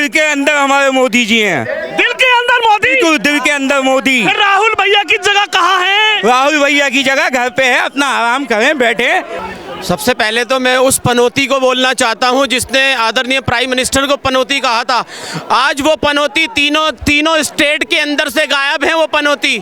दिल के अंदर हमारे मोदी जी हैं। दिल के अंदर मोदी, बिल्कुल दिल के अंदर मोदी। फिर राहुल भैया की जगह कहाँ है? राहुल भैया की जगह घर पे है, अपना आराम करें, बैठे। सबसे पहले तो मैं उस पनौती को बोलना चाहता हूं जिसने आदरणीय प्राइम मिनिस्टर को पनौती कहा था। आज वो पनौती तीनों स्टेट के अंदर से गायब है। वो पनौती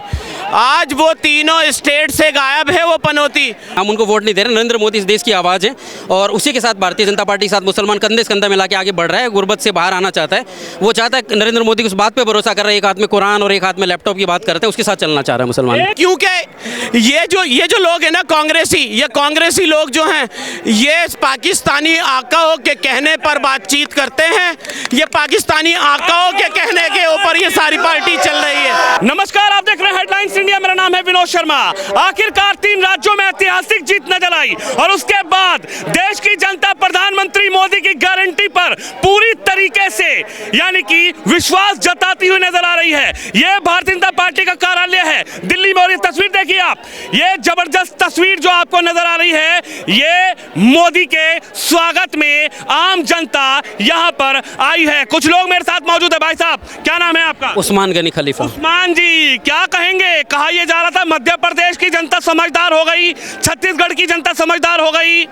आज वो तीनों स्टेट से गायब है। वो पनौती हम उनको वोट नहीं दे रहे। नरेंद्र मोदी इस देश की आवाज़ है और उसी के साथ भारतीय जनता पार्टी के साथ मुसलमान कंधे से कंधा मिला के आगे बढ़ रहा है, गुर्बत से बाहर आना चाहता है। वो चाहता है नरेंद्र मोदी उस बात पे भरोसा कर रहा है, एक हाथ में कुरान और एक हाथ में लैपटॉप की बात करते हैं, उसके साथ चलना चाह रहा है मुसलमान। क्योंकि ये जो लोग हैं ना कांग्रेसी लोग जो हैं, ये पाकिस्तानी आकाओं के कहने पर बातचीत करते हैं। ये पाकिस्तानी आकाओं के कहने के ऊपर ये सारी पार्टी चल रही है। नमस्कार, आप देख रहे हैं हेडलाइंस इंडिया। मेरा नाम है विनोद शर्मा। आखिरकार 3 राज्यों में ऐतिहासिक जीत नजर आई और उसके बाद देश की जनता प्रधानमंत्री मोदी की गारंटी पर पूरी तरीके से यानी कि विश्वास जताती हुई नजर आ रही है। यह भारतीय जनता पार्टी का कार्यालय है दिल्ली में और ये तस्वीर देखिए आप, ये जबरदस्त तस्वीर जो आपको नजर आ रही है, ये मोदी के स्वागत में आम जनता यहां पर आई है। कुछ लोग मेरे साथ मौजूद है। भाई साहब, क्या नाम है आपका? उस्मान गनी खलीफा। उस्मान जी, क्या कहेंगे? कहा यह जा रहा था मध्य प्रदेश की जनता समझदार हो गई, छत्तीसगढ़ की जनता समझदार हो गई,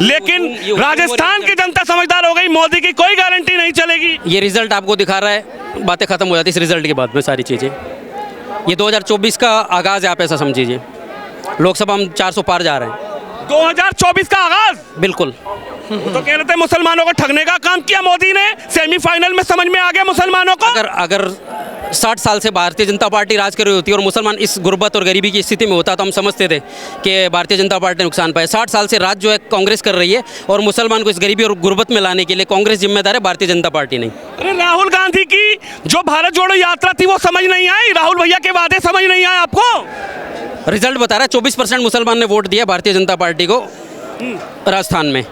लेकिन राजस्थान की जनता समझदार हो गई। मोदी की कोई गारंटी नहीं चलेगी। ये रिजल्ट आपको दिखा रहा है, बातें खत्म हो जाती इस रिजल्ट के बाद में सारी चीज़ें। ये 2024 का आगाज़ है, आप ऐसा समझिए। लोकसभा हम 400 पार जा रहे हैं। 2024 का आगाज? बिल्कुल। तो कह रहे थे मुसलमानों को ठगने का काम किया मोदी ने, सेमीफाइनल में समझ में आ गया मुसलमानों को। अगर 60 साल से भारतीय जनता पार्टी राज कर रही होती और मुसलमान इस गुर्बत और गरीबी की स्थिति में होता तो हम समझते थे कि भारतीय जनता पार्टी नुकसान पाए। 60 साल से राज जो है कांग्रेस कर रही है और मुसलमान को इस गरीबी और गुर्बत में लाने के लिए कांग्रेस जिम्मेदार है, भारतीय जनता पार्टी नहीं। अरे राहुल गांधी की जो भारत जोड़ो यात्रा थी वो समझ नहीं आई, राहुल भैया के वादे समझ नहीं आए आपको? रिजल्ट बता रहा है 24% मुसलमान ने वोट दिया भारतीय जनता पार्टी को राजस्थान में।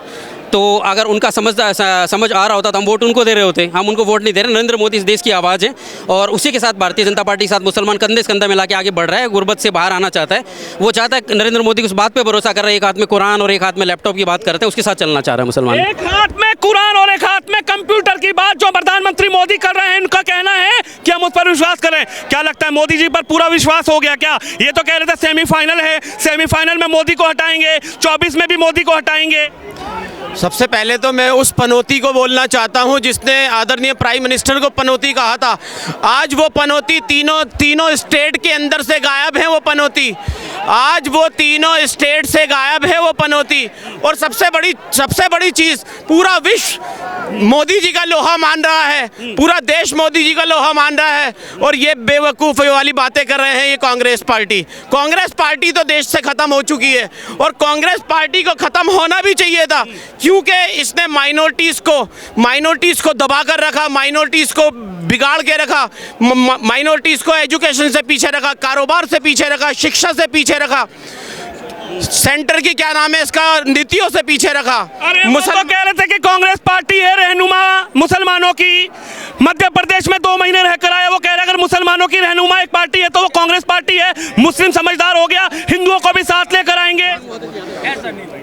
तो अगर उनका समझ आ रहा होता तो हम वोट उनको दे रहे होते। हम उनको वोट नहीं दे रहे। नरेंद्र मोदी इस देश की आवाज़ है और उसी के साथ भारतीय जनता पार्टी के साथ मुसलमान कंधे से कंधा मिला के आगे बढ़ रहा है, गुर्बत से बाहर आना चाहता है। वो चाहता है नरेंद्र मोदी उस बात पे भरोसा कर रहा है, एक हाथ में कुरान और एक हाथ में लैपटॉप की बात करते हैं, उसके साथ चलना चाह रहा है मुसलमान। एक हाथ में कुरान और एक हाथ में कंप्यूटर की बात जो प्रधानमंत्री मोदी कर रहे हैं, उनका कहना है कि हम उस पर विश्वास करें। क्या लगता है मोदी जी पर पूरा विश्वास हो गया क्या? ये तो कह रहे थे सेमीफाइनल है, सेमीफाइनल में मोदी को हटाएंगे, 24 में भी मोदी को हटाएंगे। सबसे पहले तो मैं उस पनौती को बोलना चाहता हूं जिसने आदरणीय प्राइम मिनिस्टर को पनौती कहा था। आज वो पनौती तीनों स्टेट के अंदर से गायब है। वो पनौती आज वो तीनों स्टेट से गायब है। वो पनौती और सबसे बड़ी चीज़, पूरा विश्व मोदी जी का लोहा मान रहा है, पूरा देश मोदी जी का लोहा मान रहा है और ये बेवकूफ़ी वाली बातें कर रहे हैं ये कांग्रेस पार्टी तो देश से ख़त्म हो चुकी है और कांग्रेस पार्टी को ख़त्म होना भी चाहिए था, क्योंकि इसने माइनॉरिटीज़ को दबा कर रखा, माइनॉरिटीज़ को बिगाड़ के रखा, माइनॉरिटीज़ को एजुकेशन से पीछे रखा, कारोबार से पीछे रखा, शिक्षा से पीछे रखा, सेंटर की क्या नाम है इसका नीतियों से पीछे रखा। अरे वो तो कह रहे थे कि कांग्रेस पार्टी है रहनुमा मुसलमानों की, मध्य प्रदेश में 2 महीने रहकर आए। वो कह रहे अगर मुसलमानों की रहनुमा एक पार्टी है तो वो कांग्रेस पार्टी है। मुस्लिम समझदार हो गया, हिंदुओं को भी साथ लेकर आएंगे।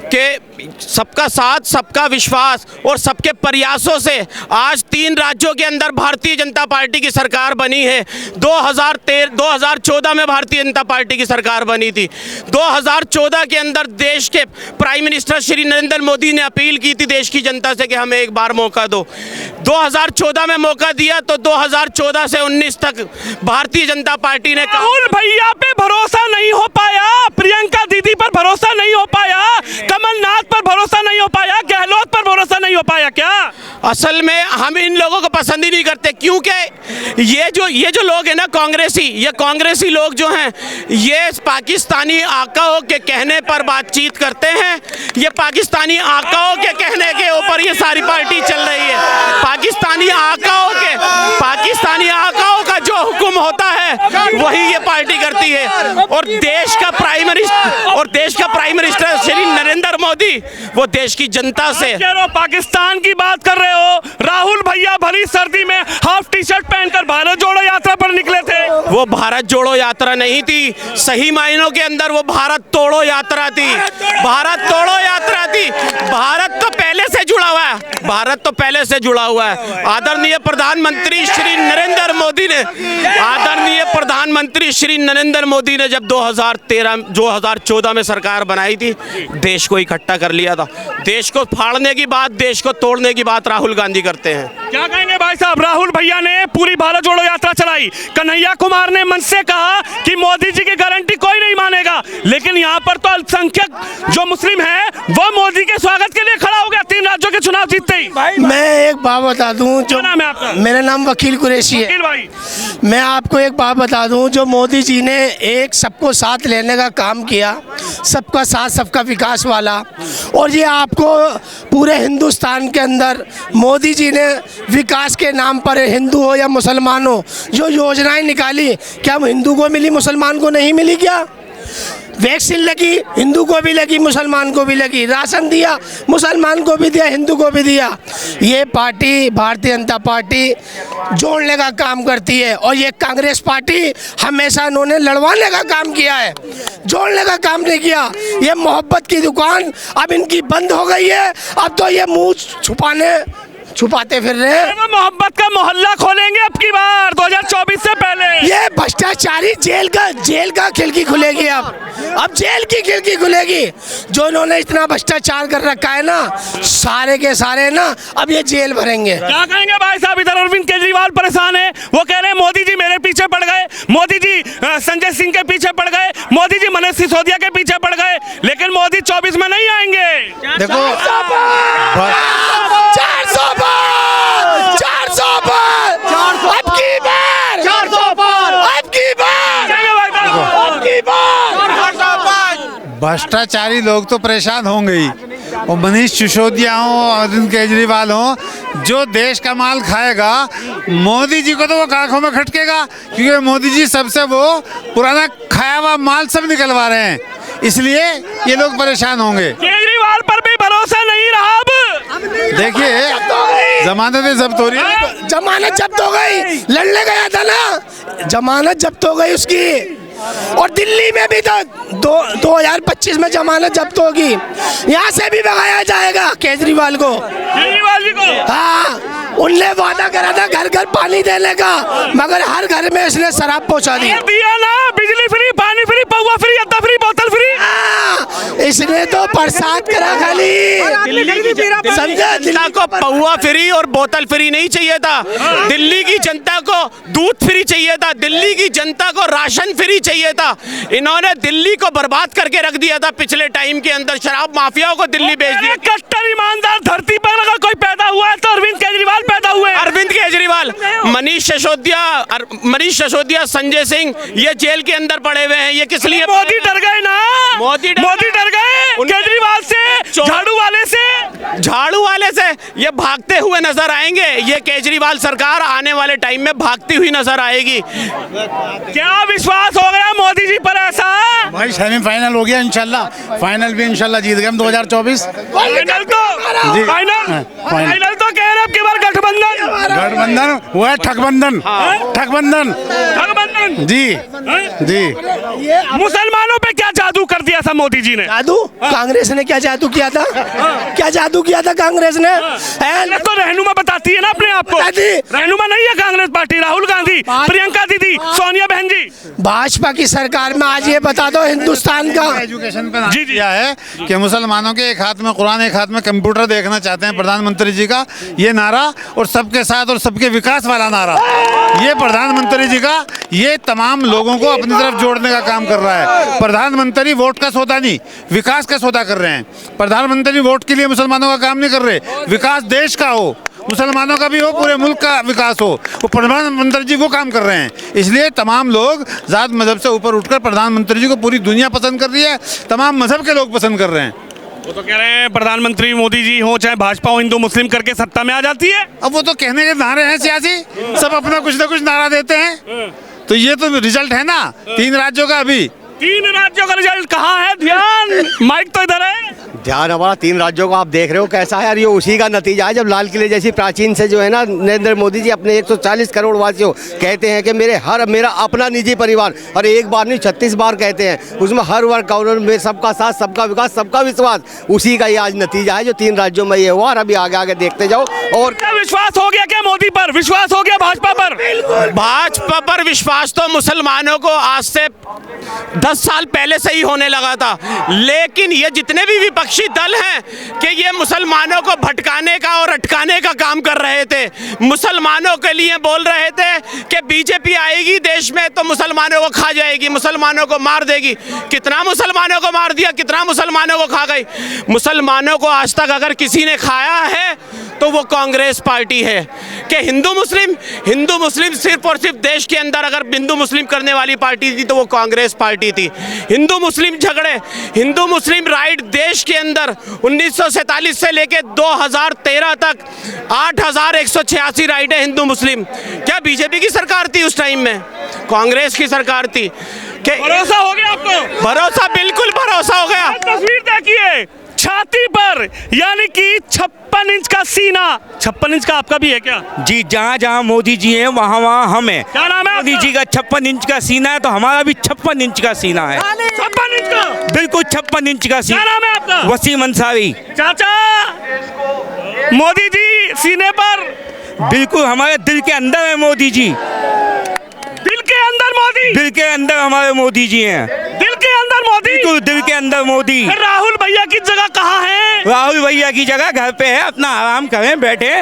कि सबका साथ, सबका विश्वास और सबके प्रयासों से आज 3 राज्यों के अंदर भारतीय जनता पार्टी की सरकार बनी है। 2014 में भारतीय जनता पार्टी की सरकार बनी थी। 2014 के अंदर देश के प्राइम मिनिस्टर श्री नरेंद्र मोदी ने अपील की थी देश की जनता से कि हमें एक बार मौका दो। 2014 में मौका दिया तो 2014 से 19 तक भारतीय जनता पार्टी ने राहुल भैया पे भरोसा नहीं हो पाया, प्रियंका दीदी पर भरोसा नहीं हो पाया, कमलनाथ पर भरोसा नहीं हो पाया, गहलोत पर भरोसा नहीं हो पाया क्या? असल में हम इन लोगों को पसंद ही नहीं करते, क्योंकि ये जो लोग हैं ना कांग्रेसी लोग जो हैं, ये पाकिस्तानी आकाओं के कहने पर बातचीत करते हैं। ये पाकिस्तानी आकाओं के कहने के ऊपर ये सारी पार्टी चल रही है। पाकिस्तानी आकाओं का जो हुक्म होता है वही ये पार्टी करती मोदी है और देश का प्राइम मिनिस्टर श्री नरेंद्र मोदी वो देश की जनता से कह रहे हो पाकिस्तान की बात कर रहे हो। राहुल भैया भली सर्दी में हाफ टी शर्ट पहनकर भारत जोड़ो यात्रा पर निकले थे। वो भारत जोड़ो यात्रा नहीं थी, सही मायनों के अंदर वो भारत तोड़ो यात्रा थी। भारत तोड़ो यात्रा थी। भारत तो पहले से जुड़ा हुआ है, भारत तो पहले से जुड़ा हुआ है। आदरणीय प्रधानमंत्री श्री नरेंद्र मोदी ने जब 2014 में सरकार बनाई थी, देश को इकट्ठा कर लिया था। देश को फाड़ने की बात, देश को तोड़ने की बात राहुल गांधी करते हैं। क्या कहेंगे भाई साहब? राहुल भैया ने पूरी भारत जोड़ो यात्रा चलाई। कन्हैया कुमार ने मंच से कहा कि मोदी जी की गारंटी कोई नहीं मानेगा, लेकिन यहाँ पर तो अल्पसंख्यक जो मुस्लिम है वो मोदी के स्वागत के लिए खड़ा हो गया 3 राज्यों के चुनाव जीतते ही। मैं एक बात बता दूं, जो नाम है आपका? मेरा नाम वकील कुरैशी है। वकील भाई, मैं आपको एक बात बता दूं, जो मोदी जी ने एक सबको साथ लेने का काम किया, सबका साथ सबका विकास वाला, और ये आपको पूरे हिंदुस्तान के अंदर मोदी जी ने विकास के नाम पर, हिंदू हो या मुसलमान हो, जो योजनाएं निकाली, क्या हिंदू को मिली मुसलमान को नहीं मिली? क्या वैक्सीन लगी, हिंदू को भी लगी मुसलमान को भी लगी। राशन दिया, मुसलमान को भी दिया हिंदू को भी दिया। ये पार्टी भारतीय जनता पार्टी जोड़ने का काम करती है, और ये कांग्रेस पार्टी हमेशा इन्होंने लड़वाने का काम किया है, जोड़ने का काम नहीं किया। ये मोहब्बत की दुकान अब इनकी बंद हो गई है। अब तो ये मुँह छुपाते फिर रहे हैं। मोहब्बत का मोहल्ला खोलेंगे अब की बार 2024 से पहले। ये भ्रष्टाचारी जेल का खिड़की खुलेगी। अब जेल की खिड़की खुलेगी। जो इन्होंने इतना भ्रष्टाचार कर रखा है ना, सारे के सारे ना, अब ये जेल भरेंगे। क्या कहेंगे भाई साहब? इधर अरविंद केजरीवाल परेशान है, वो कह रहे हैं मोदी जी मेरे पीछे पड़ गए, मोदी जी संजय सिंह के पीछे पड़ गए, मोदी जी मनीष सिसोदिया के पीछे पड़ गए, लेकिन मोदी 24 में नहीं आएंगे। देखो 400 भ्रष्टाचारी लोग तो परेशान होंगे ही, और मनीष सिसोदिया हो, अरविंद केजरीवाल हो, जो देश का माल खाएगा मोदी जी को तो वो आंखों में खटकेगा, क्योंकि मोदी जी सबसे वो पुराना खाया हुआ माल सब निकलवा रहे हैं, इसलिए ये लोग परेशान होंगे। केजरीवाल पर भी भरोसा नहीं रहा। अब देखिए जमानतें जब्त हो रही है। जमानत जब्त हो गई, लड़ने गया था ना, जमानत जब्त हो गई उसकी। और दिल्ली में भी तो 2025 में जमानत जब्त होगी। यहाँ से भी भगाया जाएगा केजरीवाल को। केजरीवाल जी को? हाँ, उनने वादा करा था घर घर पानी देने का, मगर हर घर में इसने शराब पहुँचा दी। दिया ना, बिजली फ्री, पानी फ्री, पौवा फ्री, अद्दा फ्री, बोतल फ्री। इसने तो प्रसाद करा खाली। समझा, जनता को पौवा फ्री और बोतल फ्री नहीं चाहिए था। दिल्ली की जनता को दूध फ्री चाहिए था, दिल्ली की जनता को राशन फ्री चाहिए था। इन्होंने दिल्ली को बर्बाद करके रख दिया था पिछले टाइम के अंदर, शराब माफियाओं को दिल्ली भेज दिया। कट्टर ईमानदार धरती पर अगर कोई पैदा हुआ है तो अरविंद केजरीवाल पैदा हुए। अरविंद केजरीवाल, मनीष सिसोदिया, संजय सिंह, ये जेल के अंदर पड़े हुए हैं। ये किस लिए? मोदी डर गए ना, मोदी डर गए केजरीवाल से, झाड़ू वाले से ये भागते हुए नजर आएंगे। ये केजरीवाल सरकार आने वाले टाइम में भागती हुई नजर आएगी। क्या विश्वास हो गया मोदी जी पर ऐसा? भाई सेमीफाइनल हो गया, इंशाल्लाह फाइनल भी इंशाल्लाह जीत गए हम 2024। फाइनल तो कह रहे अब की बार गठबंधन वो है, ठगबंधन जी। मुसलमानों पे क्या जादू कर दिया था मोदी जी ने? जादू? कांग्रेस ने क्या जादू किया था? क्या जादू किया था कांग्रेस ने? तो रहनुमा बताती है ना अपने आप को। रहनुमा नहीं है कांग्रेस पार्टी। राहुल गांधी, प्रियंका दीदी, सोनिया बहन जी। भाजपा की सरकार में आज ये बता दो हिंदुस्तान का एजुकेशन पे जी दिया है कि मुसलमानों के एक हाथ में कुरान एक हाथ में कंप्यूटर देखना चाहते हैं प्रधानमंत्री जी का ये नारा, और सबके साथ और सबके विकास वाला नारा, ये प्रधानमंत्री जी का, ये तमाम लोगों को अपनी तरफ जोड़ने का काम कर रहा है। प्रधानमंत्री वोट का सौदा नहीं, विकास का सौदा कर रहे हैं। प्रधानमंत्री वोट के लिए मुसलमानों का काम नहीं कर रहे, विकास देश का हो, मुसलमानों का भी हो, पूरे मुल्क का विकास हो, वो प्रधानमंत्री जी वो काम कर रहे हैं। इसलिए तमाम लोग जात मजहब से ऊपर उठकर प्रधानमंत्री जी को पूरी दुनिया पसंद कर रही है, तमाम मजहब के लोग पसंद कर रहे हैं। वो तो कह रहे हैं प्रधानमंत्री मोदी जी हो चाहे भाजपा हो, हिंदू मुस्लिम करके सत्ता में आ जाती है। अब वो तो कहने के नारे हैं सियासी, सब अपना कुछ ना कुछ नारा देते हैं। तो ये तो रिजल्ट है ना 3 राज्यों का। अभी 3 राज्यों का रिजल्ट कहाँ है? ध्यान, माइक तो इधर है। ध्यान हमारा 3 राज्यों का आप देख रहे हो कैसा है, और ये उसी का नतीजा है। जब लाल किले जैसी प्राचीन से जो है ना नरेंद्र मोदी जी अपने 140 करोड़ वासियों कहते हैं कि मेरा अपना निजी परिवार, और एक बार नहीं 36 बार कहते हैं, उसमें हर वर्ग कॉर्नर में सबका साथ, सबका विकास, सबका विश्वास, उसी का ये आज नतीजा है जो 3 राज्यों में ये हुआ। और अभी आगे आगे देखते जाओ। और क्या विश्वास हो गया क्या मोदी पर? विश्वास हो गया भाजपा पर? भाजपा पर विश्वास तो मुसलमानों को आज से 10 साल पहले से ही होने लगा था, लेकिन ये जितने भी विपक्षी दल हैं कि ये मुसलमानों को भटकाने का और अटकाने का काम कर रहे थे। मुसलमानों के लिए बोल रहे थे कि बीजेपी आएगी देश में तो मुसलमानों को खा जाएगी, मुसलमानों को मार देगी। कितना मुसलमानों को मार दिया, कितना मुसलमानों को खा गई। मुसलमानों को आज तक अगर किसी ने खाया है तो वो कांग्रेस पार्टी है। कि हिंदू मुस्लिम सिर्फ और सिर्फ देश के अंदर अगर हिंदू मुस्लिम करने वाली पार्टी थी तो वो कांग्रेस पार्टी थी। हिंदू मुस्लिम झगड़े, हिंदू मुस्लिम राइट देश के अंदर 1947 से लेके 2013 तक 8186 राइट है हिंदू मुस्लिम। क्या बीजेपी की सरकार थी उस टाइम में? कांग्रेस की सरकार थी। भरोसा हो गया आपको? भरोसा, बिल्कुल भरोसा हो गया। तस्वीर देखिए, छाती पर यानी कि 56 इंच का सीना। 56 इंच का आपका भी है क्या? जी, जहाँ जहाँ मोदी जी हैं वहाँ वहाँ हम हैं। क्या नाम है मोदी आपका? जी का 56 इंच का सीना है तो हमारा भी 56 इंच का सीना है। 56 इंच का? बिल्कुल 56 इंच का क्या सीना। नाम है आपका? वसीम अंसारी। चाचा, मोदी जी सीने पर? बिल्कुल हमारे दिल के अंदर है मोदी जी। दिल के अंदर मोदी? दिल के अंदर हमारे मोदी जी हैं। दिल के अंदर मोदी? बिल्कुल दिल के अंदर मोदी। फिर राहुल भैया की जगह कहाँ है? राहुल भैया की जगह घर पे है, अपना आराम करें, बैठे।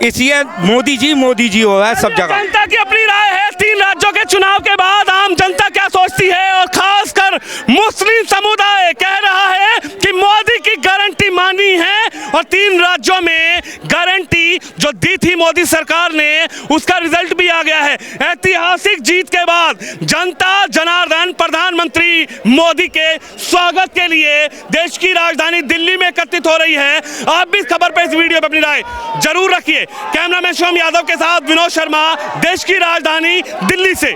इसलिए मोदी जी हो रहा है सब जगह। जनता की अपनी राय है। 3 राज्यों के चुनाव के बाद आम जनता क्या सोचती है, और खासकर मुस्लिम समुदाय कह रहा है कि मोदी की गारंटी मानी है, और 3 राज्यों में गारंटी जो दी थी मोदी सरकार ने उसका रिजल्ट भी आ गया है। ऐतिहासिक जीत के बाद जनता जनार्दन प्रधानमंत्री मोदी के स्वागत के लिए देश की राजधानी दिल्ली में एकत्रित हो रही है। आप भी इस खबर पर, इस वीडियो पर अपनी राय जरूर रखिए। कैमरामैन शिवम यादव के साथ विनोद शर्मा, देश की राजधानी दिल्ली से।